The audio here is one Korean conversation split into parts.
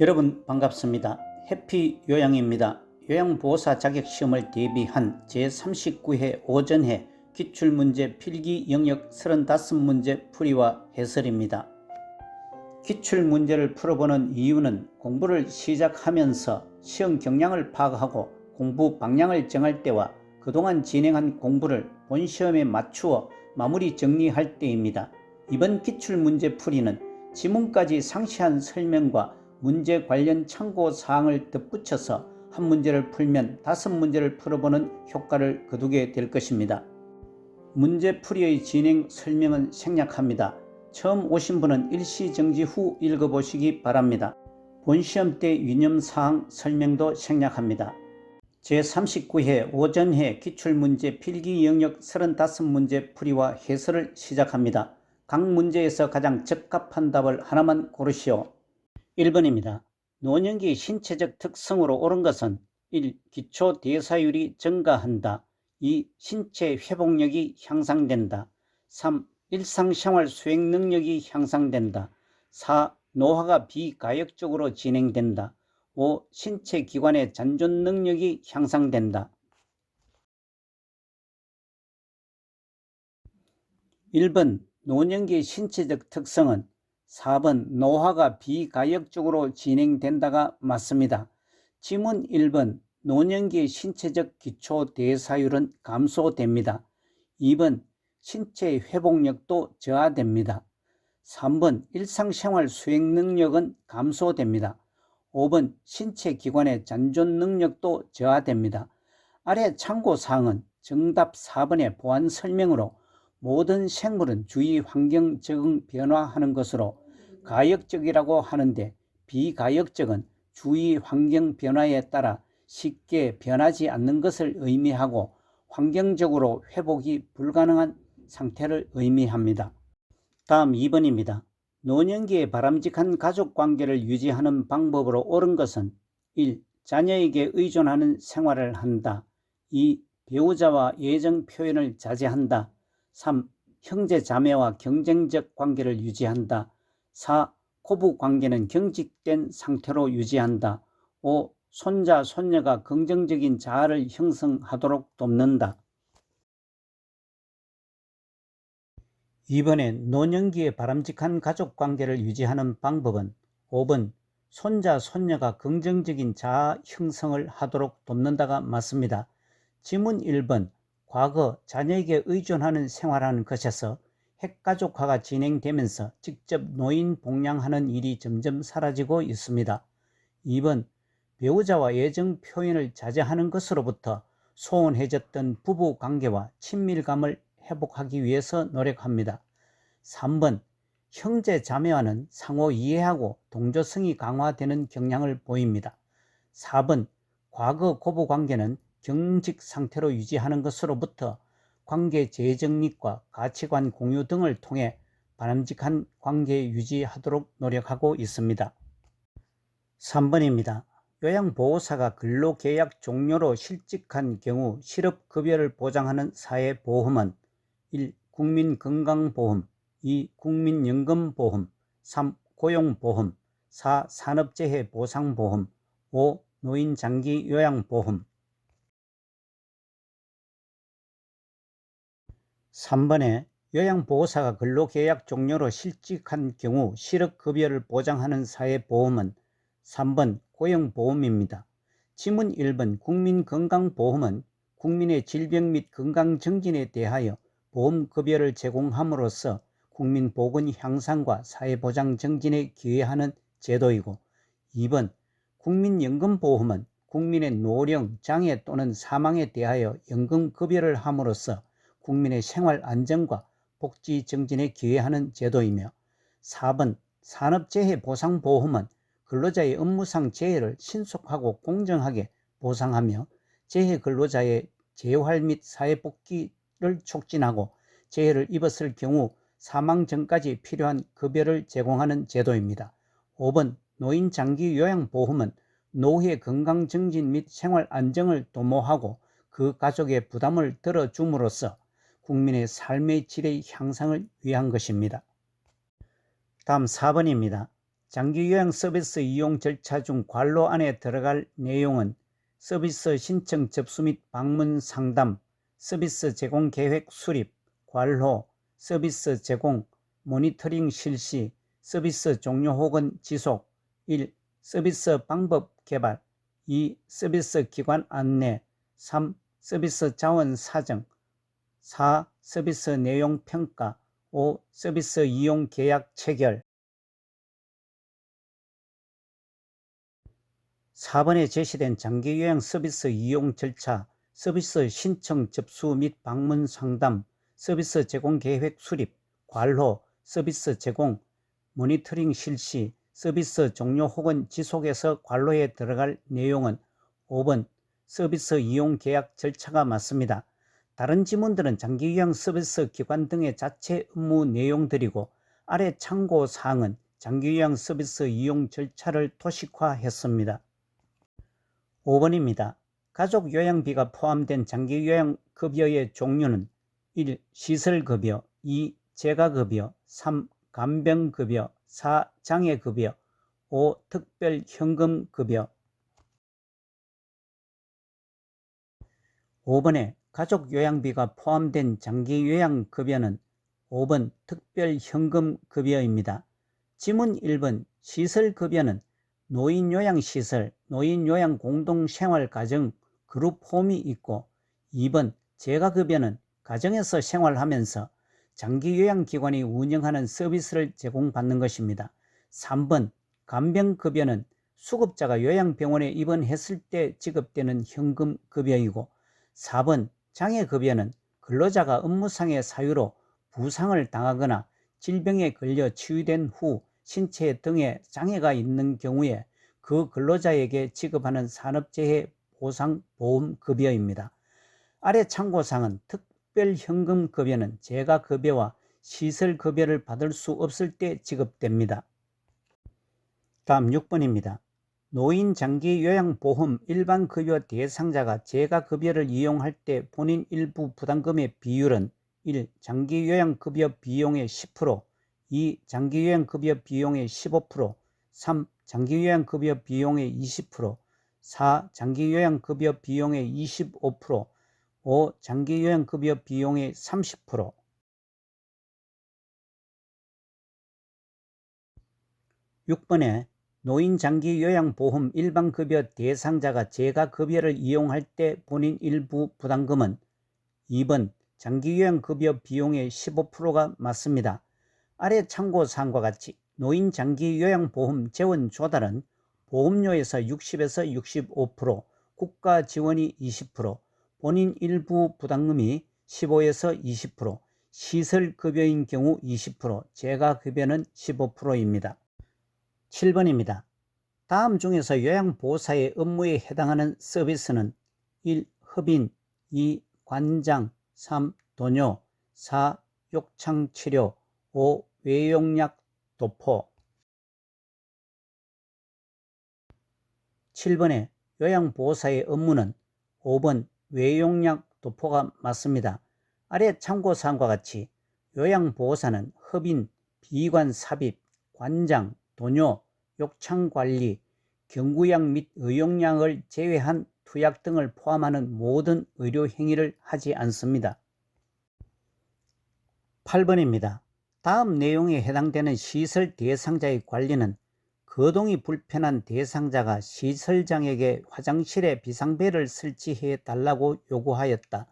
여러분 반갑습니다. 해피 요양입니다. 요양보호사 자격시험을 대비한 제39회 오전회 기출문제 필기 영역 35문제 풀이와 해설입니다. 기출문제를 풀어보는 이유는 공부를 시작하면서 시험 경향을 파악하고 공부 방향을 정할 때와 그동안 진행한 공부를 본 시험에 맞추어 마무리 정리할 때입니다. 이번 기출문제 풀이는 지문까지 상세한 설명과 문제 관련 참고 사항을 덧붙여서 한 문제를 풀면 5문제를 풀어보는 효과를 거두게 될 것입니다. 문제 풀이의 진행 설명은 생략합니다. 처음 오신 분은 일시정지 후 읽어보시기 바랍니다. 본시험 때 유념사항 설명도 생략합니다. 제39회 오전회 기출문제 필기 영역 35문제 풀이와 해설을 시작합니다. 각 문제에서 가장 적합한 답을 하나만 고르시오. 1번입니다. 노년기 신체적 특성으로 옳은 것은 1. 기초 대사율이 증가한다. 2. 신체 회복력이 향상된다. 3. 일상생활 수행 능력이 향상된다. 4. 노화가 비가역적으로 진행된다. 5. 신체 기관의 잔존 능력이 향상된다. 1번 노년기의 신체적 특성은 4번 노화가 비가역적으로 진행된다가 맞습니다. 지문 1번 노년기의 신체적 기초 대사율은 감소됩니다. 2번 신체 회복력도 저하됩니다. 3번 일상생활 수행 능력은 감소됩니다. 5번 신체 기관의 잔존 능력도 저하됩니다. 아래 참고사항은 정답 4번의 보완 설명으로 모든 생물은 주위 환경 적응 변화하는 것으로 가역적이라고 하는데 비가역적은 주위 환경 변화에 따라 쉽게 변하지 않는 것을 의미하고 환경적으로 회복이 불가능한 상태를 의미합니다. 다음 2번입니다. 노년기에 바람직한 가족관계를 유지하는 방법으로 옳은 것은 1. 자녀에게 의존하는 생활을 한다. 2. 배우자와 애정 표현을 자제한다. 3. 형제 자매와 경쟁적 관계를 유지한다. 4. 고부 관계는 경직된 상태로 유지한다. 5. 손자, 손녀가 긍정적인 자아를 형성하도록 돕는다. 2번에 노년기에 바람직한 가족관계를 유지하는 방법은 5번 손자, 손녀가 긍정적인 자아 형성을 하도록 돕는다가 맞습니다. 지문 1번 과거 자녀에게 의존하는 생활하는 것에서 핵가족화가 진행되면서 직접 노인 복양하는 일이 점점 사라지고 있습니다. 2번 배우자와 애정 표현을 자제하는 것으로부터 소원해졌던 부부 관계와 친밀감을 회복하기 위해서 노력합니다. 3번 형제 자매와는 상호 이해하고 동조성이 강화되는 경향을 보입니다. 4번 과거 고부 관계는 경직 상태로 유지하는 것으로부터 관계 재정립과 가치관 공유 등을 통해 바람직한 관계 유지하도록 노력하고 있습니다. 3번입니다. 요양보호사가 근로계약 종료로 실직한 경우 실업급여를 보장하는 사회보험은 1. 국민건강보험, 2. 국민연금보험, 3. 고용보험, 4. 산업재해보상보험, 5. 노인장기요양보험. 3번에 요양보호사가 근로계약 종료로 실직한 경우 실업급여를 보장하는 사회보험은 3번 고용보험입니다. 지문 1번 국민건강보험은 국민의 질병 및 건강증진에 대하여 보험급여를 제공함으로써 국민보건 향상과 사회보장 증진에 기여하는 제도이고 2번 국민연금보험은 국민의 노령, 장애 또는 사망에 대하여 연금급여를 함으로써 국민의 생활 안정과 복지 증진에 기여하는 제도이며 4번 산업재해보상보험은 근로자의 업무상 재해를 신속하고 공정하게 보상하며 재해 근로자의 재활 및 사회복귀를 촉진하고 재해를 입었을 경우 사망 전까지 필요한 급여를 제공하는 제도입니다. 5번 노인장기요양보험은 노후의 건강증진 및 생활 안정을 도모하고 그 가족의 부담을 덜어줌으로써 국민의 삶의 질의 향상을 위한 것입니다. 다음 4번입니다. 장기요양 서비스 이용 절차 중 관로 안에 들어갈 내용은 서비스 신청 접수 및 방문 상담, 서비스 제공 계획 수립, 관로, 서비스 제공, 모니터링 실시, 서비스 종료 혹은 지속, 1. 서비스 방법 개발, 2. 서비스 기관 안내, 3. 서비스 자원 사정, 4. 서비스 내용 평가, 5. 서비스 이용 계약 체결. 4번에 제시된 장기요양 서비스 이용 절차, 서비스 신청 접수 및 방문 상담, 서비스 제공 계획 수립, 관로, 서비스 제공, 모니터링 실시, 서비스 종료 혹은 지속에서 관로에 들어갈 내용은 5번 서비스 이용 계약 절차가 맞습니다. 다른 지문들은 장기요양 서비스 기관 등의 자체 업무 내용들이고 아래 참고 사항은 장기요양 서비스 이용 절차를 도식화했습니다. 5번입니다. 가족 요양비가 포함된 장기요양 급여의 종류는 1. 시설급여, 2. 재가급여, 3. 간병급여, 4. 장애급여, 5. 특별현금급여. 5번에 가족요양비가 포함된 장기요양급여는 5번 특별현금급여입니다. 지문 1번 시설급여는 노인요양시설, 노인요양공동생활가정 그룹홈이 있고 2번 재가급여는 가정에서 생활하면서 장기요양기관이 운영하는 서비스를 제공받는 것입니다. 3번 간병급여는 수급자가 요양병원에 입원했을 때 지급되는 현금급여이고 4번 장애급여는 근로자가 업무상의 사유로 부상을 당하거나 질병에 걸려 치유된 후 신체 등에 장애가 있는 경우에 그 근로자에게 지급하는 산업재해 보상보험급여입니다. 아래 참고사항은 특별현금급여는 재가급여와 시설급여를 받을 수 없을 때 지급됩니다. 다음 6번입니다. 노인장기요양보험 일반급여 대상자가 재가급여를 이용할 때 본인 일부 부담금의 비율은 1. 장기요양급여 비용의 10%, 2. 장기요양급여 비용의 15%, 3. 장기요양급여 비용의 20%, 4. 장기요양급여 비용의 25%, 5. 장기요양급여 비용의 30%. 6번에 노인장기요양보험 일반급여 대상자가 재가급여를 이용할 때 본인 일부 부담금은 2번 장기요양급여 비용의 15%가 맞습니다. 아래 참고사항과 같이 노인장기요양보험 재원 조달은 보험료에서 60에서 65%, 국가 지원이 20%, 본인 일부 부담금이 15에서 20%, 시설급여인 경우 20%, 재가급여는 15%입니다. 7번입니다. 다음 중에서 요양보호사의 업무에 해당하는 서비스는 1. 흡인, 2. 관장, 3. 도뇨, 4. 욕창치료, 5. 외용약 도포. 7번에 요양보호사의 업무는 5번 외용약 도포가 맞습니다. 아래 참고사항과 같이 요양보호사는 흡인, 비관 삽입, 관장, 도뇨, 욕창관리, 경구약 및 의용약을 제외한 투약 등을 포함하는 모든 의료행위를 하지 않습니다. 8번입니다. 다음 내용에 해당되는 시설 대상자의 관리는 거동이 불편한 대상자가 시설장에게 화장실에 비상벨을 설치해 달라고 요구하였다.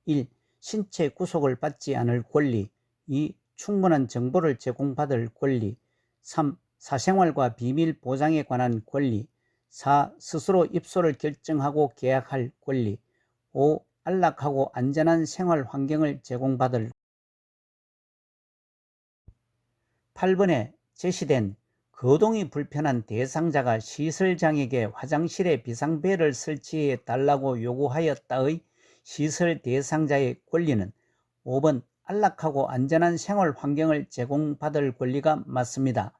1. 신체 구속을 받지 않을 권리, 2. 충분한 정보를 제공받을 권리, 3. 사생활과 비밀 보장에 관한 권리, 4. 스스로 입소를 결정하고 계약할 권리, 5. 안락하고 안전한 생활 환경을 제공받을. 8번에 제시된 거동이 불편한 대상자가 시설장에게 화장실에 비상벨을 설치해 달라고 요구하였다의 시설 대상자의 권리는 5번 안락하고 안전한 생활 환경을 제공받을 권리가 맞습니다.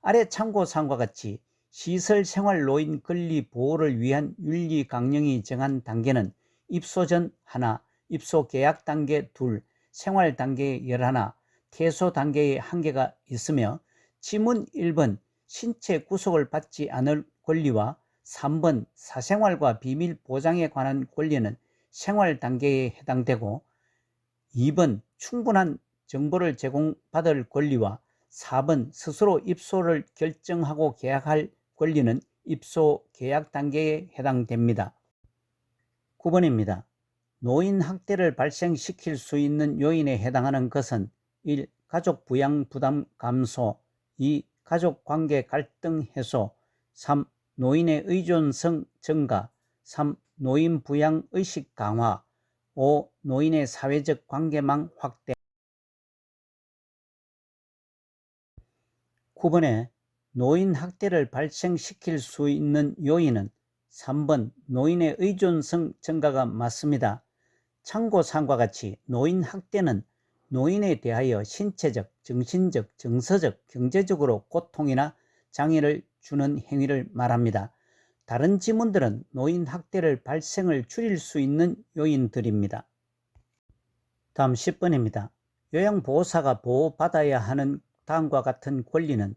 아래 참고사항과 같이 시설 생활 노인 권리 보호를 위한 윤리 강령이 정한 단계는 입소 전 1, 입소 계약 단계 2, 생활 단계 11, 퇴소 단계의 한계가 있으며 지문 1번 신체 구속을 받지 않을 권리와 3번 사생활과 비밀 보장에 관한 권리는 생활 단계에 해당되고 2번 충분한 정보를 제공받을 권리와 4번 스스로 입소를 결정하고 계약할 권리는 입소 계약 단계에 해당됩니다. 9번입니다. 노인 학대를 발생시킬 수 있는 요인에 해당하는 것은 1. 가족 부양 부담 감소 2. 가족 관계 갈등 해소 3. 노인의 의존성 증가 3. 노인 부양 의식 강화 5. 노인의 사회적 관계망 확대 9번에 노인 학대를 발생시킬 수 있는 요인은 3번 노인의 의존성 증가가 맞습니다. 참고사항과 같이 노인 학대는 노인에 대하여 신체적, 정신적, 정서적, 경제적으로 고통이나 장애를 주는 행위를 말합니다. 다른 지문들은 노인 학대를 발생을 줄일 수 있는 요인들입니다. 다음 10번입니다. 요양보호사가 보호받아야 하는 다음과 같은 권리는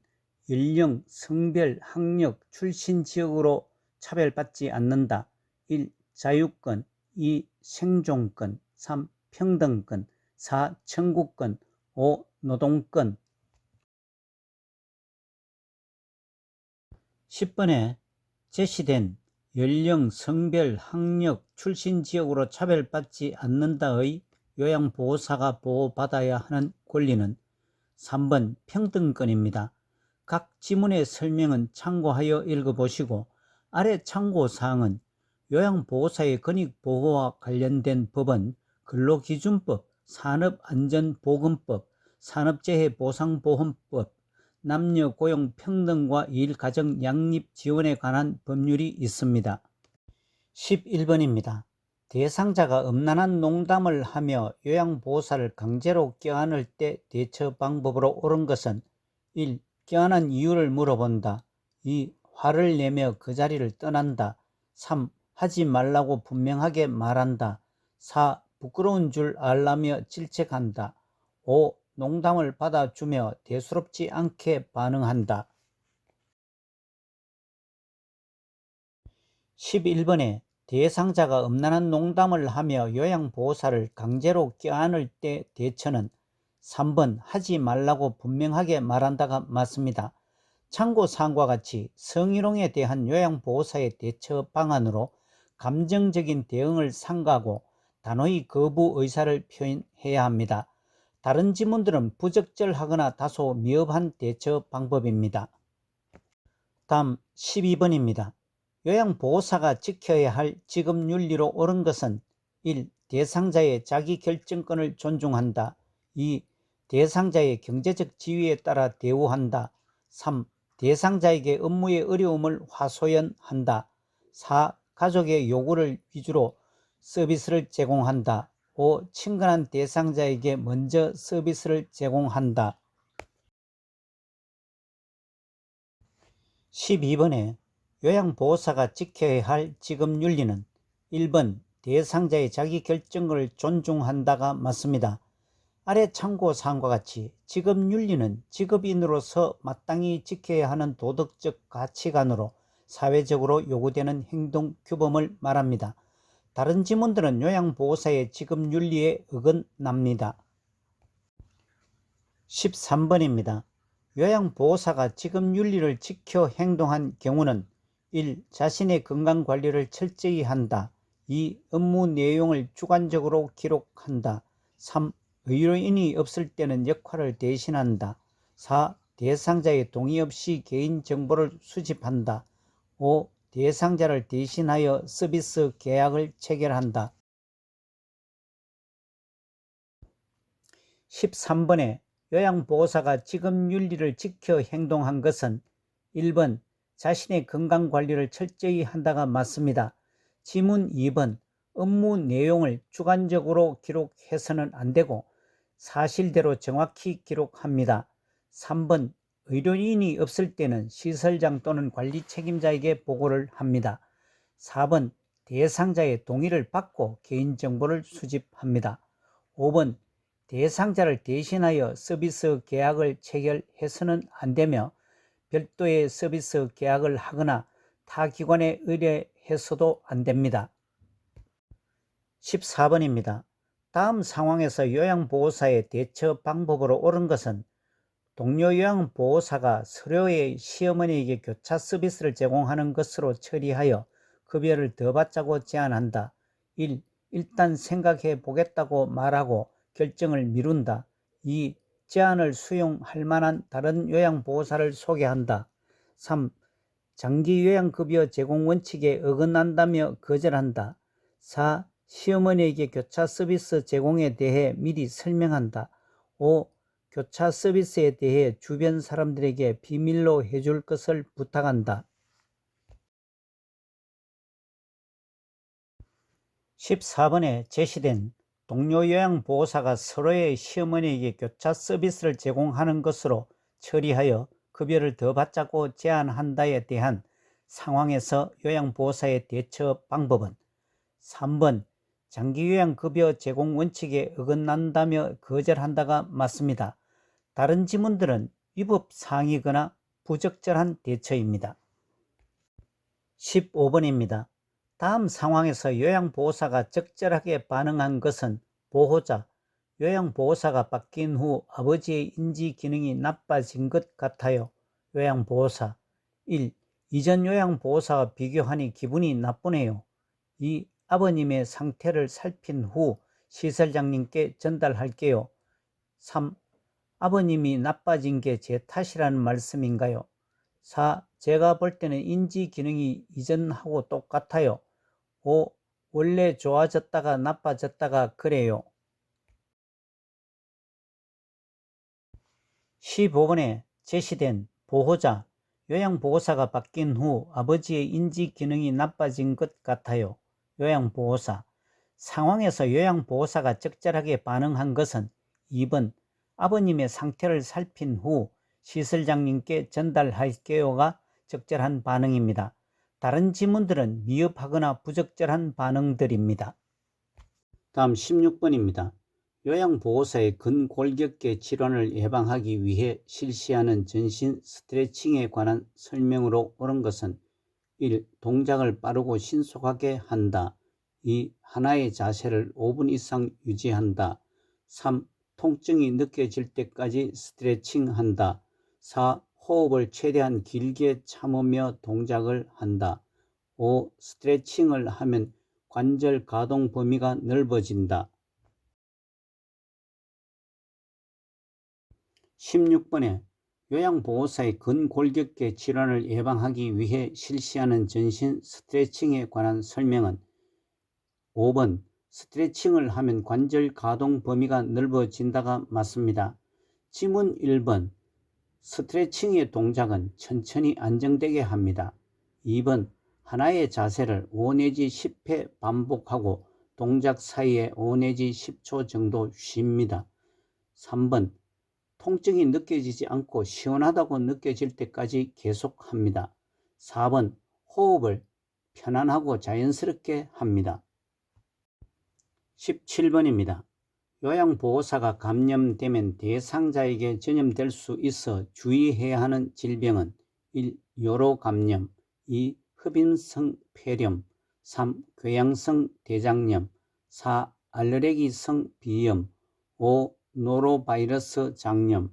연령, 성별, 학력, 출신 지역으로 차별받지 않는다. 1. 자유권 2. 생존권 3. 평등권 4. 청구권 5. 노동권 10번에 제시된 연령, 성별, 학력, 출신 지역으로 차별받지 않는다의 요양보호사가 보호받아야 하는 권리는 3번 평등권입니다. 각 지문의 설명은 참고하여 읽어보시고 아래 참고사항은 요양보호사의 권익보호와 관련된 법은 근로기준법, 산업안전보건법, 산업재해보상보험법, 남녀고용평등과 일가정양립지원에 관한 법률이 있습니다. 11번입니다. 대상자가 음란한 농담을 하며 요양보호사를 강제로 껴안을 때 대처 방법으로 옳은 것은 1. 껴안은 이유를 물어본다. 2. 화를 내며 그 자리를 떠난다. 3. 하지 말라고 분명하게 말한다. 4. 부끄러운 줄 알라며 질책한다. 5. 농담을 받아주며 대수롭지 않게 반응한다. 11번에 대상자가 음란한 농담을 하며 요양보호사를 강제로 껴안을 때 대처는 3번 하지 말라고 분명하게 말한다가 맞습니다. 참고사항과 같이 성희롱에 대한 요양보호사의 대처 방안으로 감정적인 대응을 삼가고 단호히 거부 의사를 표현해야 합니다. 다른 지문들은 부적절하거나 다소 미흡한 대처 방법입니다. 다음 12번입니다. 요양보호사가 지켜야 할 직업윤리로 옳은 것은 1. 대상자의 자기결정권을 존중한다. 2. 대상자의 경제적 지위에 따라 대우한다. 3. 대상자에게 업무의 어려움을 하소연한다. 4. 가족의 요구를 위주로 서비스를 제공한다. 5. 친근한 대상자에게 먼저 서비스를 제공한다. 12번에 요양보호사가 지켜야 할 직업윤리는 1번 대상자의 자기결정을 존중한다가 맞습니다. 아래 참고사항과 같이 직업윤리는 직업인으로서 마땅히 지켜야 하는 도덕적 가치관으로 사회적으로 요구되는 행동규범을 말합니다. 다른 지문들은 요양보호사의 직업윤리에 어긋납니다. 13번입니다. 요양보호사가 직업윤리를 지켜 행동한 경우는 1. 자신의 건강관리를 철저히 한다. 2. 업무 내용을 주관적으로 기록한다. 3. 의료인이 없을 때는 역할을 대신한다. 4. 대상자의 동의 없이 개인정보를 수집한다. 5. 대상자를 대신하여 서비스 계약을 체결한다. 13번에 요양보호사가 직업윤리를 지켜 행동한 것은 1번 자신의 건강관리를 철저히 한다가 맞습니다. 지문 2번 업무 내용을 주관적으로 기록해서는 안되고 사실대로 정확히 기록합니다. 3번 의료인이 없을 때는 시설장 또는 관리 책임자에게 보고를 합니다. 4번 대상자의 동의를 받고 개인정보를 수집합니다. 5번 대상자를 대신하여 서비스 계약을 체결해서는 안되며 별도의 서비스 계약을 하거나 타 기관에 의뢰해서도 안 됩니다. 14번입니다. 다음 상황에서 요양보호사의 대처 방법으로 옳은 것은 동료 요양보호사가 서류의 시어머니에게 교차 서비스를 제공하는 것으로 처리하여 급여를 더 받자고 제안한다. 1. 일단 생각해 보겠다고 말하고 결정을 미룬다. 2. 제안을 수용할 만한 다른 요양보호사를 소개한다. 3. 장기 요양급여 제공 원칙에 어긋난다며 거절한다. 4. 시어머니에게 교차 서비스 제공에 대해 미리 설명한다. 5. 교차 서비스에 대해 주변 사람들에게 비밀로 해줄 것을 부탁한다. 14번에 제시된 동료 요양보호사가 서로의 시어머니에게 교차 서비스를 제공하는 것으로 처리하여 급여를 더 받자고 제안한다에 대한 상황에서 요양보호사의 대처 방법은 3번 장기요양급여 제공 원칙에 어긋난다며 거절한다가 맞습니다. 다른 지문들은 위법사항이거나 부적절한 대처입니다. 15번입니다. 다음 상황에서 요양보호사가 적절하게 반응한 것은 보호자, 요양보호사가 바뀐 후 아버지의 인지 기능이 나빠진 것 같아요. 요양보호사 1. 이전 요양보호사와 비교하니 기분이 나쁘네요. 2. 아버님의 상태를 살핀 후 시설장님께 전달할게요. 3. 아버님이 나빠진 게 제 탓이라는 말씀인가요? 4. 제가 볼 때는 인지 기능이 이전하고 똑같아요. 5. 원래 좋아졌다가 나빠졌다가 그래요. 15번에 제시된 보호자, 요양보호사가 바뀐 후 아버지의 인지 기능이 나빠진 것 같아요. 요양보호사, 상황에서 요양보호사가 적절하게 반응한 것은 2번 아버님의 상태를 살핀 후 시설장님께 전달할게요가 적절한 반응입니다. 다른 지문들은 미흡하거나 부적절한 반응들입니다. 다음 16번입니다. 요양보호사의 근골격계 질환을 예방하기 위해 실시하는 전신 스트레칭에 관한 설명으로 옳은 것은 1. 동작을 빠르고 신속하게 한다. 2. 하나의 자세를 5분 이상 유지한다. 3. 통증이 느껴질 때까지 스트레칭한다. 4. 호흡을 최대한 길게 참으며 동작을 한다. 5. 스트레칭을 하면 관절 가동 범위가 넓어진다. 16번에 요양보호사의 근골격계 질환을 예방하기 위해 실시하는 전신 스트레칭에 관한 설명은 5번 스트레칭을 하면 관절 가동 범위가 넓어진다가 맞습니다. 지문 1번 스트레칭의 동작은 천천히 안정되게 합니다. 2번 하나의 자세를 5 내지 10회 반복하고 동작 사이에 5 내지 10초 정도 쉽니다. 3번 통증이 느껴지지 않고 시원하다고 느껴질 때까지 계속합니다. 4번 호흡을 편안하고 자연스럽게 합니다. 17번입니다. 요양보호사가 감염되면 대상자에게 전염될 수 있어 주의해야 하는 질병은 1. 요로감염 2. 흡인성 폐렴 3. 궤양성 대장염 4. 알레르기성 비염 5. 노로바이러스 장염.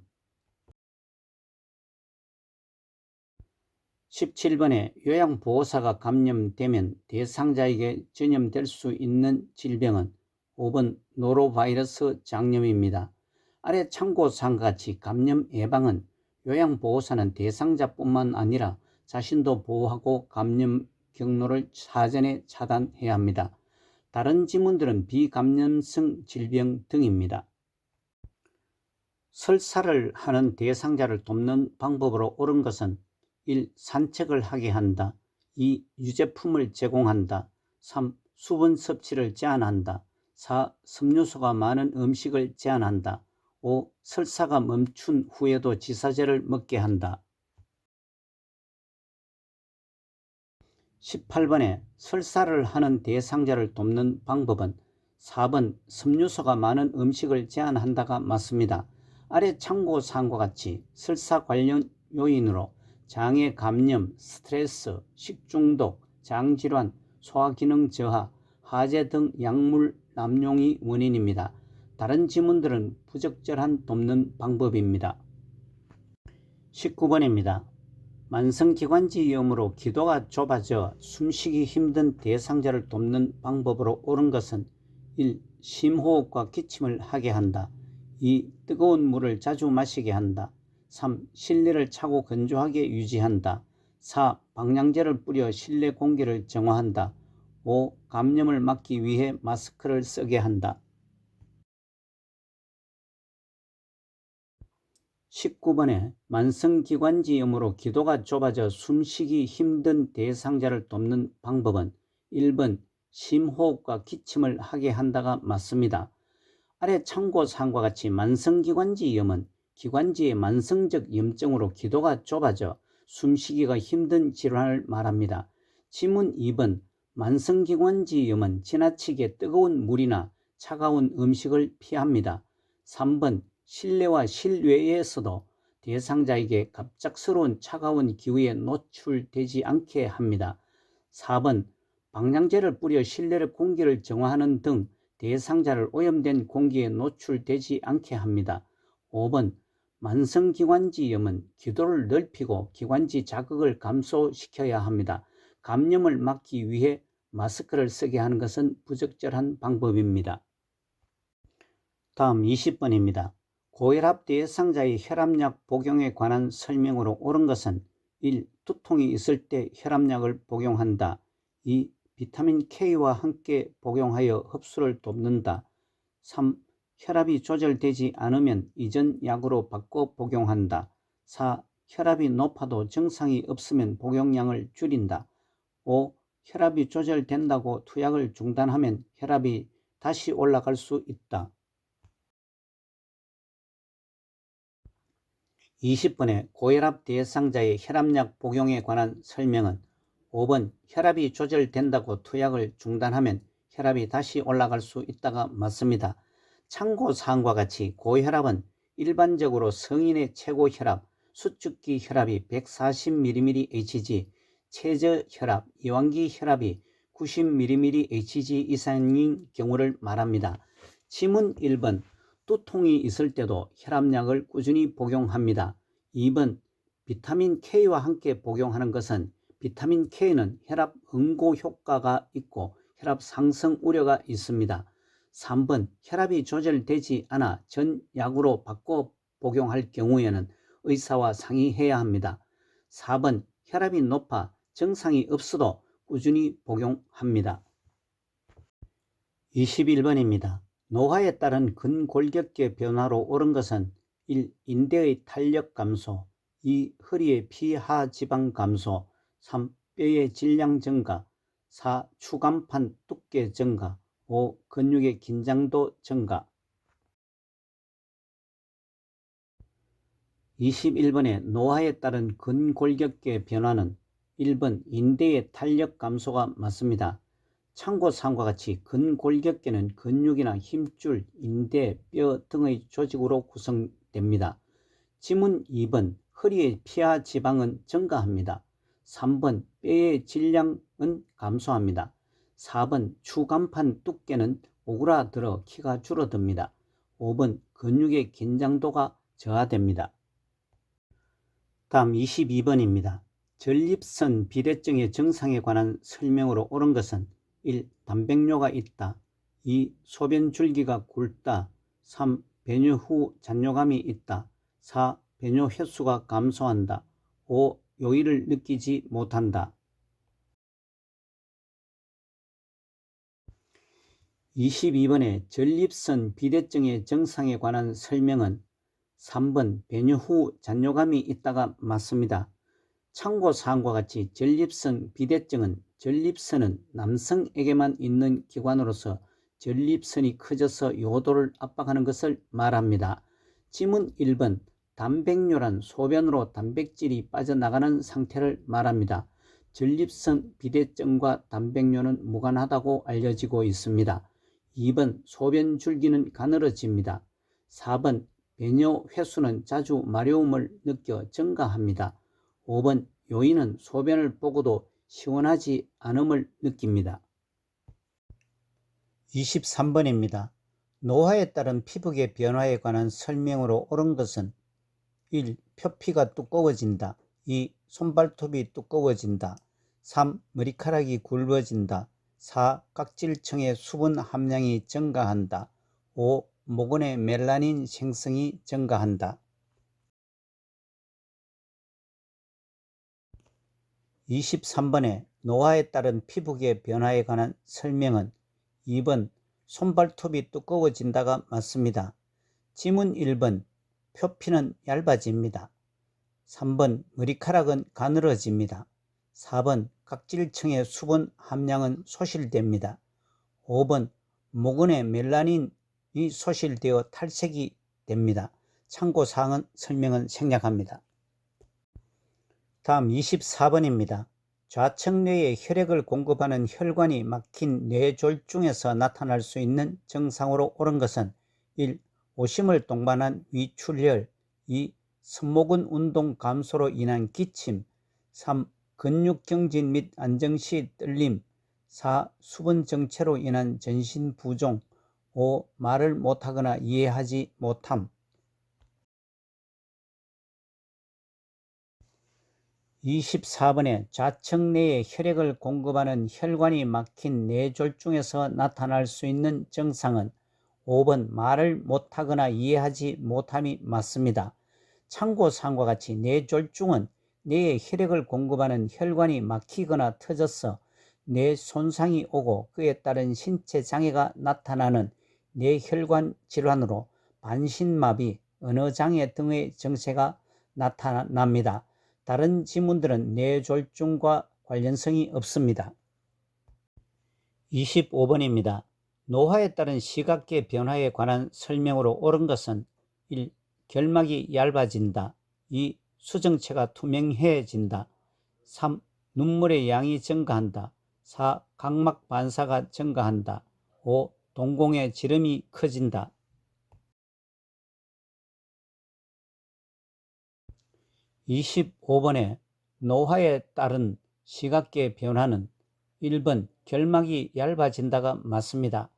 17번에 요양보호사가 감염되면 대상자에게 전염될 수 있는 질병은 5번 노로바이러스 장염입니다. 아래 참고사항과 같이 감염 예방은 요양보호사는 대상자뿐만 아니라 자신도 보호하고 감염 경로를 사전에 차단해야 합니다. 다른 지문들은 비감염성 질병 등입니다. 설사를 하는 대상자를 돕는 방법으로 옳은 것은 1. 산책을 하게 한다. 2. 유제품을 제공한다. 3. 수분 섭취를 제한한다. 4. 섭취효소가 많은 음식을 제한한다. 5. 설사가 멈춘 후에도 지사제를 먹게 한다. 18번에 설사를 하는 대상자를 돕는 방법은 4번 섭취효소가 많은 음식을 제한한다가 맞습니다. 아래 참고사항과 같이 설사 관련 요인으로 장의 감염, 스트레스, 식중독, 장질환, 소화기능 저하, 하재 등 약물 남용이 원인입니다. 다른 지문들은 부적절한 돕는 방법입니다. 19번입니다. 만성기관지염으로 기도가 좁아져 숨쉬기 힘든 대상자를 돕는 방법으로 옳은 것은 1. 심호흡과 기침을 하게 한다. 2. 뜨거운 물을 자주 마시게 한다. 3. 실내를 차고 건조하게 유지한다. 4. 방향제를 뿌려 실내 공기를 정화한다. 5. 감염을 막기 위해 마스크를 쓰게 한다. 19번에 만성기관지염으로 기도가 좁아져 숨쉬기 힘든 대상자를 돕는 방법은 1번 심호흡과 기침을 하게 한다가 맞습니다. 아래 참고사항과 같이 만성기관지염은 기관지의 만성적 염증으로 기도가 좁아져 숨쉬기가 힘든 질환을 말합니다. 지문 2번 만성기관지염은 지나치게 뜨거운 물이나 차가운 음식을 피합니다. 3번 실내와 실외에서도 대상자에게 갑작스러운 차가운 기후에 노출되지 않게 합니다. 4번 방향제를 뿌려 실내 공기를 정화하는 등 대상자를 오염된 공기에 노출되지 않게 합니다. 5번 만성기관지염은 기도를 넓히고 기관지 자극을 감소시켜야 합니다. 감염을 막기 위해 마스크를 쓰게 하는 것은 부적절한 방법입니다. 다음 20번입니다. 고혈압 대상자의 혈압약 복용에 관한 설명으로 옳은 것은 1. 두통이 있을 때 혈압약을 복용한다. 2. 비타민 K와 함께 복용하여 흡수를 돕는다. 3. 혈압이 조절되지 않으면 이전 약으로 바꿔 복용한다. 4. 혈압이 높아도 증상이 없으면 복용량을 줄인다. 5. 혈압이 조절된다고 투약을 중단하면 혈압이 다시 올라갈 수 있다. 20번의 고혈압 대상자의 혈압약 복용에 관한 설명은 5번 혈압이 조절된다고 투약을 중단하면 혈압이 다시 올라갈 수 있다가 맞습니다. 참고사항과 같이 고혈압은 일반적으로 성인의 최고 혈압, 수축기 혈압이 140mmHg, 최저혈압, 이완기 혈압이 90mmHg 이상인 경우를 말합니다. 지문 1번 두통이 있을 때도 혈압약을 꾸준히 복용합니다. 2번 비타민 K와 함께 복용하는 것은 비타민 K는 혈압 응고 효과가 있고 혈압 상승 우려가 있습니다. 3번 혈압이 조절되지 않아 전 약으로 바꿔 복용할 경우에는 의사와 상의해야 합니다. 4번 혈압이 높아 증상이 없어도 꾸준히 복용합니다. 21번입니다. 노화에 따른 근골격계 변화로 옳은 것은 1. 인대의 탄력 감소, 2. 허리의 피하지방 감소, 3. 뼈의 질량 증가, 4. 추간판 두께 증가, 5. 근육의 긴장도 증가. 21번의 노화에 따른 근골격계 변화는 1번 인대의 탄력 감소가 맞습니다. 참고사항과 같이 근골격계는 근육이나 힘줄, 인대, 뼈 등의 조직으로 구성됩니다. 지문 2번 허리의 피하 지방은 증가합니다. 3번 뼈의 질량은 감소합니다. 4번 추간판 두께는 오그라들어 키가 줄어듭니다. 5번 근육의 긴장도가 저하됩니다. 다음 22번입니다. 전립선 비대증의 증상에 관한 설명으로 옳은 것은 1. 단백뇨가 있다. 2. 소변 줄기가 굵다. 3. 배뇨 후 잔뇨감이 있다. 4. 배뇨 횟수가 감소한다. 5. 요일을 느끼지 못한다. 22번의 전립선 비대증의 증상에 관한 설명은 3번 배뇨 후 잔뇨감이 있다가 맞습니다. 참고사항과 같이 전립선 비대증은 전립선은 남성에게만 있는 기관으로서 전립선이 커져서 요도를 압박하는 것을 말합니다. 지문 1번 단백뇨란 소변으로 단백질이 빠져나가는 상태를 말합니다. 전립선 비대증과 단백뇨는 무관하다고 알려지고 있습니다. 2번 소변 줄기는 가늘어집니다. 4번 배뇨 횟수는 자주 마려움을 느껴 증가합니다. 5번 요인은 소변을 보고도 시원하지 않음을 느낍니다. 23번입니다. 노화에 따른 피부계 변화에 관한 설명으로 옳은 것은 1. 표피가 두꺼워진다. 2. 손발톱이 두꺼워진다. 3. 머리카락이 굵어진다. 4. 각질층의 수분 함량이 증가한다. 5. 모근의 멜라닌 생성이 증가한다. 23번에 노화에 따른 피부계 변화에 관한 설명은 2번 손발톱이 두꺼워진다가 맞습니다. 지문 1번 표피는 얇아집니다. 3번 머리카락은 가늘어집니다. 4번 각질층의 수분 함량은 소실됩니다. 5번 모근의 멜라닌이 소실되어 탈색이 됩니다. 참고사항은 설명은 생략합니다. 다음 24번입니다. 좌측 뇌에 혈액을 공급하는 혈관이 막힌 뇌졸중에서 나타날 수 있는 증상으로 옳은 것은 1. 오심을 동반한 위출혈. 2. 승모근 운동 감소로 인한 기침. 3. 근육 경진 및 안정 시 떨림. 4. 수분 정체로 인한 전신 부종. 5. 말을 못하거나 이해하지 못함. 24번에 좌측 뇌에 혈액을 공급하는 혈관이 막힌 뇌졸중에서 나타날 수 있는 증상은 5번 말을 못하거나 이해하지 못함이 맞습니다. 참고사항과 같이 뇌졸중은 뇌에 혈액을 공급하는 혈관이 막히거나 터져서 뇌 손상이 오고 그에 따른 신체 장애가 나타나는 뇌혈관 질환으로 반신마비, 언어장애 등의 증세가 나타납니다. 다른 지문들은 뇌졸중과 관련성이 없습니다. 25번입니다. 노화에 따른 시각계 변화에 관한 설명으로 옳은 것은 1. 결막이 얇아진다. 2. 수정체가 투명해진다. 3. 눈물의 양이 증가한다. 4. 각막 반사가 증가한다. 5. 동공의 지름이 커진다. 25번에 노화에 따른 시각계 변화는 1번 결막이 얇아진다가 맞습니다.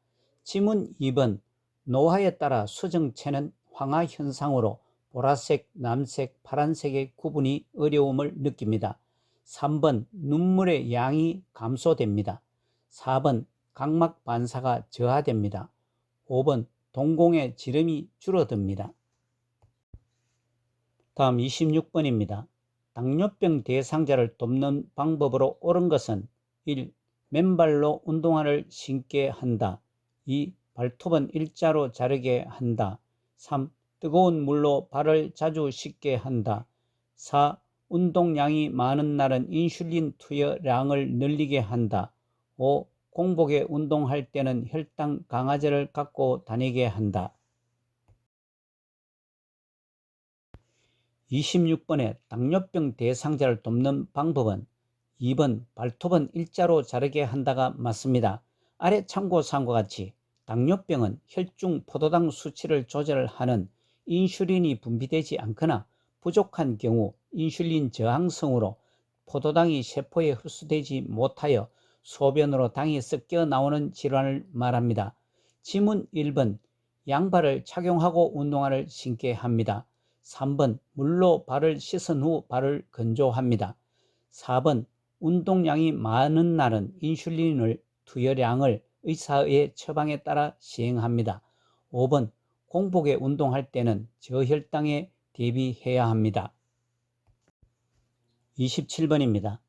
지문 2번 노화에 따라 수정체는 황화 현상으로 보라색, 남색, 파란색의 구분이 어려움을 느낍니다. 3번 눈물의 양이 감소됩니다. 4번 각막 반사가 저하됩니다. 5번 동공의 지름이 줄어듭니다. 다음 26번입니다. 당뇨병 대상자를 돕는 방법으로 옳은 것은 1. 맨발로 운동화를 신게 한다. 2. 발톱은 일자로 자르게 한다. 3. 뜨거운 물로 발을 자주 씻게 한다. 4. 운동량이 많은 날은 인슐린 투여량을 늘리게 한다. 5. 공복에 운동할 때는 혈당 강화제를 갖고 다니게 한다. 26번에 당뇨병 대상자를 돕는 방법은 2번 발톱은 일자로 자르게 한다가 맞습니다. 아래 참고사항과 같이 당뇨병은 혈중 포도당 수치를 조절하는 인슐린이 분비되지 않거나 부족한 경우 인슐린 저항성으로 포도당이 세포에 흡수되지 못하여 소변으로 당이 섞여 나오는 질환을 말합니다. 지문 1번 양발을 착용하고 운동화를 신게 합니다. 3번 물로 발을 씻은 후 발을 건조합니다. 4번 운동량이 많은 날은 인슐린을 투여량을 의사의 처방에 따라 시행합니다. 5번 공복에 운동할 때는 저혈당에 대비해야 합니다. 27번입니다.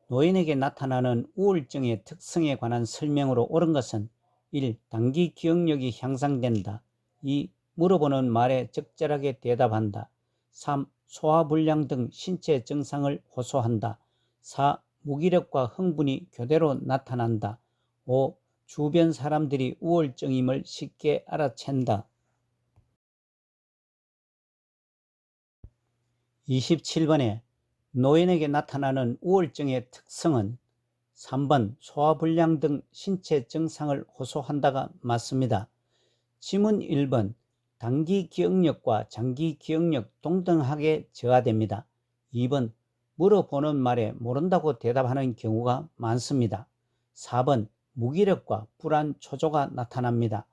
노인에게 나타나는 우울증의 특성에 관한 설명으로 옳은 것은 1. 단기 기억력이 향상된다. 2. 물어보는 말에 적절하게 대답한다. 3. 소화불량 등 신체 증상을 호소한다. 4. 무기력과 흥분이 교대로 나타난다. 5. 주변 사람들이 우울증임을 쉽게 알아챈다. 27번에 노인에게 나타나는 우울증의 특성은 3번 소화불량 등 신체 증상을 호소한다가 맞습니다. 지문 1번 단기 기억력과 장기 기억력 동등하게 저하됩니다. 2번 물어보는 말에 모른다고 대답하는 경우가 많습니다. 4번 무기력과 불안, 초조가 나타납니다.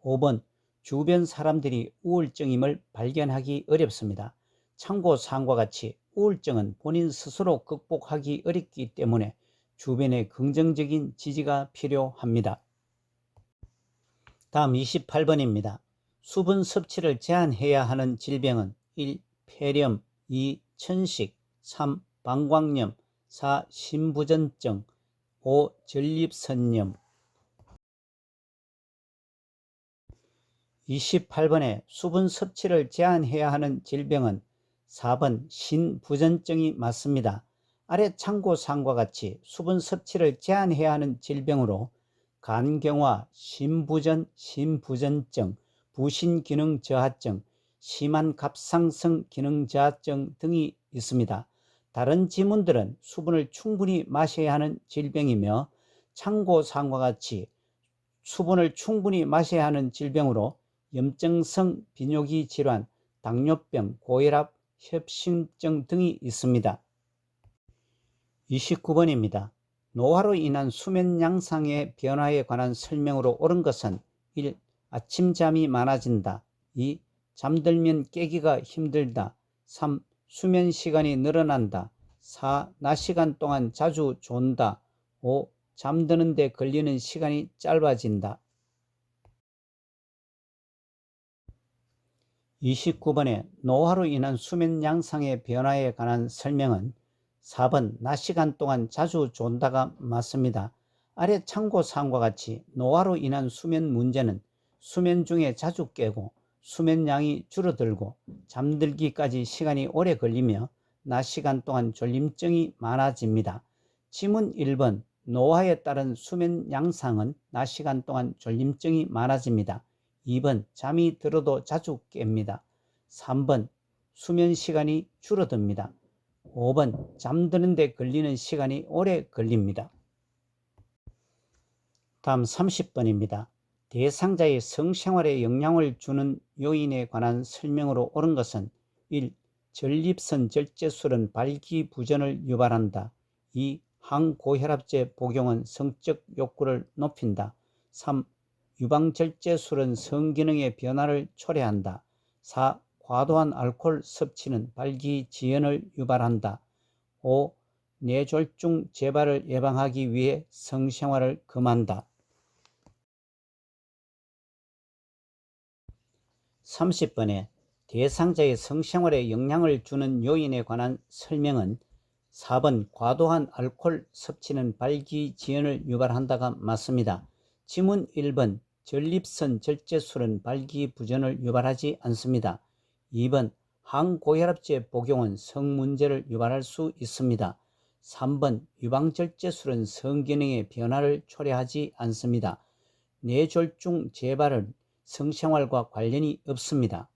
5번 주변 사람들이 우울증임을 발견하기 어렵습니다. 참고사항과 같이 우울증은 본인 스스로 극복하기 어렵기 때문에 주변의 긍정적인 지지가 필요합니다. 다음 28번입니다. 수분 섭취를 제한해야 하는 질병은 1. 폐렴, 2. 천식, 3. 방광염, 4. 신부전증, 5. 전립선염. 28번에 수분 섭취를 제한해야 하는 질병은 4번 신부전증이 맞습니다. 아래 참고사항과 같이 수분 섭취를 제한해야 하는 질병으로 간경화, 신부전, 신부전증, 부신기능저하증, 심한 갑상선 기능저하증 등이 있습니다. 다른 지문들은 수분을 충분히 마셔야 하는 질병이며 참고사항과 같이 수분을 충분히 마셔야 하는 질병으로 염증성 비뇨기 질환, 당뇨병, 고혈압, 협심증 등이 있습니다. 29번입니다. 노화로 인한 수면 양상의 변화에 관한 설명으로 옳은 것은 1. 아침잠이 많아진다. 2. 잠들면 깨기가 힘들다. 3. 수면 시간이 늘어난다. 4. 낮 시간 동안 자주 존다. 5. 잠드는 데 걸리는 시간이 짧아진다. 29번에 노화로 인한 수면 양상의 변화에 관한 설명은 4번 낮 시간 동안 자주 존다가 맞습니다. 아래 참고사항과 같이 노화로 인한 수면 문제는 수면 중에 자주 깨고 수면량이 줄어들고 잠들기까지 시간이 오래 걸리며 낮 시간 동안 졸림증이 많아집니다. 지문 1번 노화에 따른 수면 양상은 낮 시간 동안 졸림증이 많아집니다. 2번 잠이 들어도 자주 깹니다. 3번 수면 시간이 줄어듭니다. 5번 잠드는 데 걸리는 시간이 오래 걸립니다. 다음 30번입니다. 대상자의 성생활에 영향을 주는 요인에 관한 설명으로 옳은 것은 1. 전립선 절제술은 발기부전을 유발한다. 2. 항고혈압제 복용은 성적 욕구를 높인다. 3. 유방절제술은 성기능의 변화를 초래한다. 4. 과도한 알코올 섭취는 발기지연을 유발한다. 5. 뇌졸중 재발을 예방하기 위해 성생활을 금한다. 30번에 대상자의 성생활에 영향을 주는 요인에 관한 설명은 4번 과도한 알코올 섭취는 발기지연을 유발한다가 맞습니다. 지문 1번 전립선 절제술은 발기부전을 유발하지 않습니다. 2번 항고혈압제 복용은 성문제를 유발할 수 있습니다. 3번 유방절제술은 성기능의 변화를 초래하지 않습니다. 뇌졸중 재발은 성생활과 관련이 없습니다.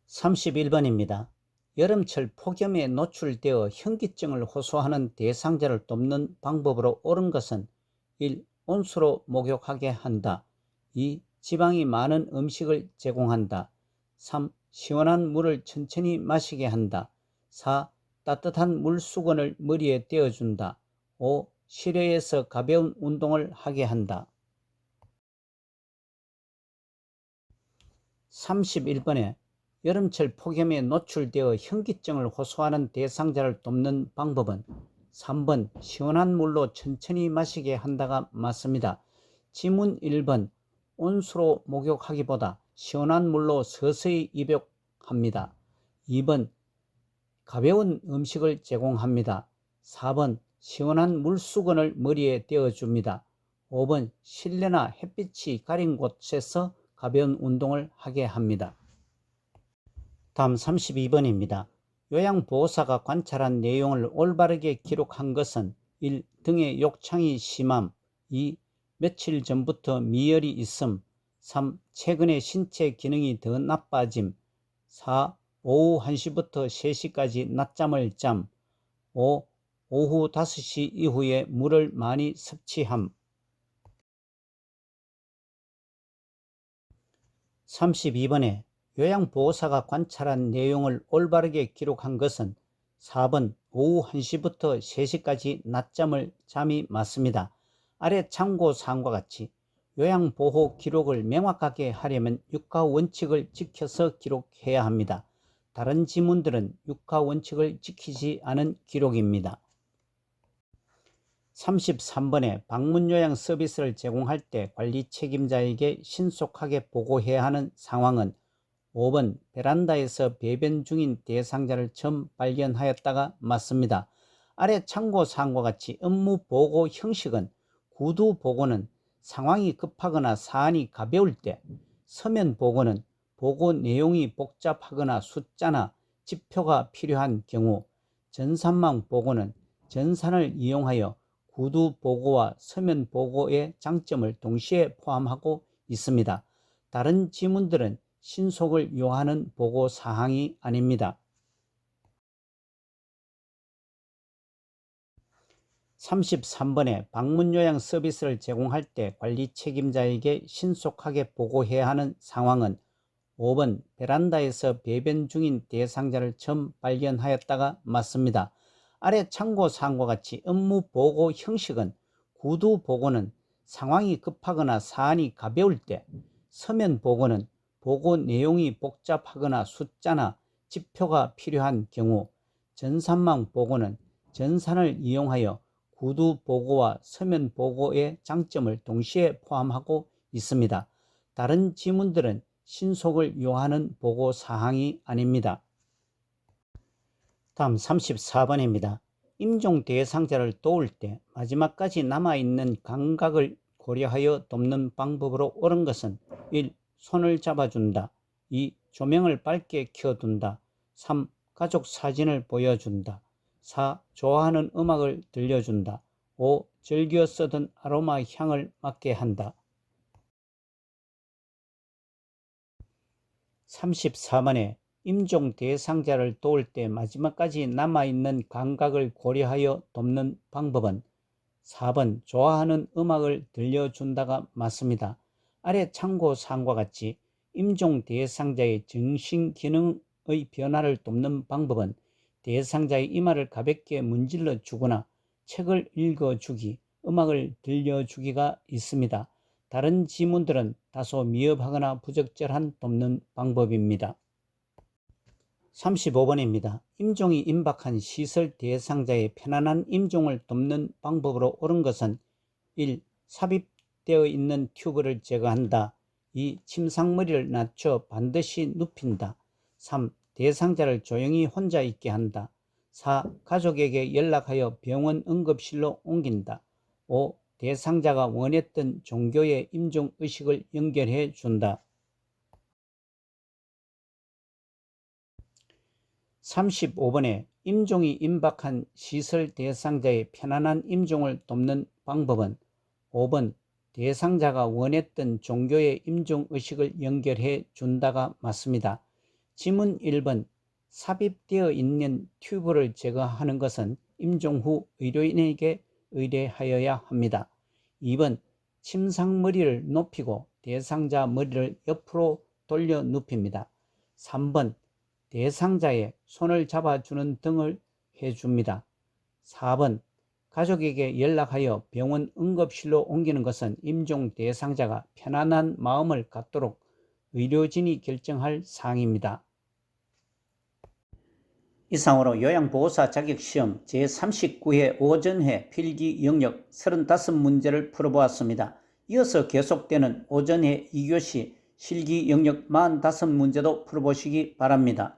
31번입니다. 여름철 폭염에 노출되어 현기증을 호소하는 대상자를 돕는 방법으로 옳은 것은 1. 온수로 목욕하게 한다. 2. 지방이 많은 음식을 제공한다. 3. 시원한 물을 천천히 마시게 한다. 4. 따뜻한 물수건을 머리에 떼어준다. 5. 실외에서 가벼운 운동을 하게 한다. 31번에 여름철 폭염에 노출되어 현기증을 호소하는 대상자를 돕는 방법은 3번 시원한 물로 천천히 마시게 한다가 맞습니다. 지문 1번 온수로 목욕하기보다 시원한 물로 서서히 입욕합니다. 2번 가벼운 음식을 제공합니다. 4번 시원한 물수건을 머리에 떼어줍니다. 5번 실내나 햇빛이 가린 곳에서 가벼운 운동을 하게 합니다. 다음 32번입니다. 요양보호사가 관찰한 내용을 올바르게 기록한 것은 1. 등의 욕창이 심함. 2. 며칠 전부터 미열이 있음. 3. 최근에 신체 기능이 더 나빠짐. 4. 오후 1시부터 3시까지 낮잠을 잠. 5. 오후 5시 이후에 물을 많이 섭취함. 32번에 요양보호사가 관찰한 내용을 올바르게 기록한 것은 4번 오후 1시부터 3시까지 낮잠을 잠이 맞습니다. 아래 참고사항과 같이 요양보호 기록을 명확하게 하려면 육하원칙을 지켜서 기록해야 합니다. 다른 지문들은 육하원칙을 지키지 않은 기록입니다. 33번에 방문요양 서비스를 제공할 때 관리 책임자에게 신속하게 보고해야 하는 상황은 5번 베란다에서 배변 중인 대상자를 처음 발견하였다가 맞습니다. 아래 참고사항과 같이 업무 보고 형식은 구두 보고는 상황이 급하거나 사안이 가벼울 때, 서면 보고는 보고 내용이 복잡하거나 숫자나 지표가 필요한 경우, 전산망 보고는 전산을 이용하여 구두 보고와 서면 보고의 장점을 동시에 포함하고 있습니다. 다른 지문들은 신속을 요하는 보고 사항이 아닙니다. 33번에 방문요양 서비스를 제공할 때 관리 책임자에게 신속하게 보고해야 하는 상황은 5번 베란다에서 배변 중인 대상자를 처음 발견하였다가 맞습니다. 아래 참고사항과 같이 업무 보고 형식은 구두 보고는 상황이 급하거나 사안이 가벼울 때, 서면 보고는 보고 내용이 복잡하거나 숫자나 지표가 필요한 경우, 전산망 보고는 전산을 이용하여 구두 보고와 서면 보고의 장점을 동시에 포함하고 있습니다. 다른 지문들은 신속을 요하는 보고 사항이 아닙니다. 다음 34번입니다. 임종 대상자를 도울 때 마지막까지 남아있는 감각을 고려하여 돕는 방법으로 옳은 것은 1. 손을 잡아준다. 2. 조명을 밝게 켜둔다. 3. 가족 사진을 보여준다. 4. 좋아하는 음악을 들려준다. 5. 즐겨 쓰던 아로마 향을 맡게 한다. 34번에 임종 대상자를 도울 때 마지막까지 남아있는 감각을 고려하여 돕는 방법은 4번 좋아하는 음악을 들려준다가 맞습니다. 아래 참고사항과 같이 임종 대상자의 정신기능의 변화를 돕는 방법은 대상자의 이마를 가볍게 문질러 주거나 책을 읽어주기, 음악을 들려주기가 있습니다. 다른 지문들은 다소 미흡하거나 부적절한 돕는 방법입니다. 35번입니다. 임종이 임박한 시설 대상자의 편안한 임종을 돕는 방법으로 옳은 것은 1. 삽입되어 있는 튜브를 제거한다. 2. 침상머리를 낮춰 반드시 눕힌다. 3. 대상자를 조용히 혼자 있게 한다. 4. 가족에게 연락하여 병원 응급실로 옮긴다. 5. 대상자가 원했던 종교의 임종의식을 연결해 준다. 35번에 임종이 임박한 시설 대상자의 편안한 임종을 돕는 방법은 5번 대상자가 원했던 종교의 임종의식을 연결해 준다가 맞습니다. 지문 1번 삽입되어 있는 튜브를 제거하는 것은 임종 후 의료인에게 의뢰하여야 합니다. 2번 침상머리를 높이고 대상자 머리를 옆으로 돌려 눕힙니다. 3번 대상자의 손을 잡아주는 등을 해줍니다. 4번 가족에게 연락하여 병원 응급실로 옮기는 것은 임종 대상자가 편안한 마음을 갖도록 의료진이 결정할 사항입니다. 이상으로 요양보호사 자격시험 제39회 오전회 필기 영역 35문제를 풀어보았습니다. 이어서 계속되는 오전회 2교시 실기 영역 45문제도 풀어보시기 바랍니다.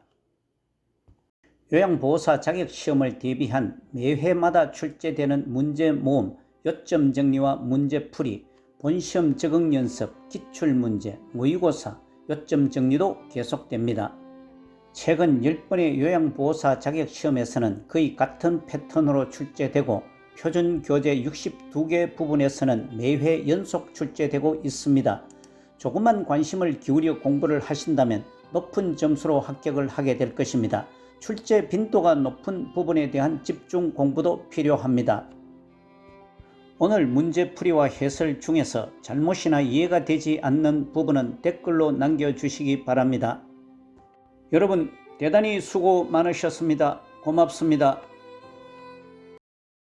요양보호사 자격시험을 대비한 매회마다 출제되는 문제 모음, 요점 정리와 문제풀이, 본시험 적응 연습, 기출문제, 모의고사, 요점 정리도 계속됩니다. 최근 10번의 요양보호사 자격시험에서는 거의 같은 패턴으로 출제되고 표준교재 62개 부분에서는 매회 연속 출제되고 있습니다. 조금만 관심을 기울여 공부를 하신다면 높은 점수로 합격을 하게 될 것입니다. 출제 빈도가 높은 부분에 대한 집중 공부도 필요합니다. 오늘 문제풀이와 해설 중에서 잘못이나 이해가 되지 않는 부분은 댓글로 남겨주시기 바랍니다. 여러분 대단히 수고 많으셨습니다. 고맙습니다.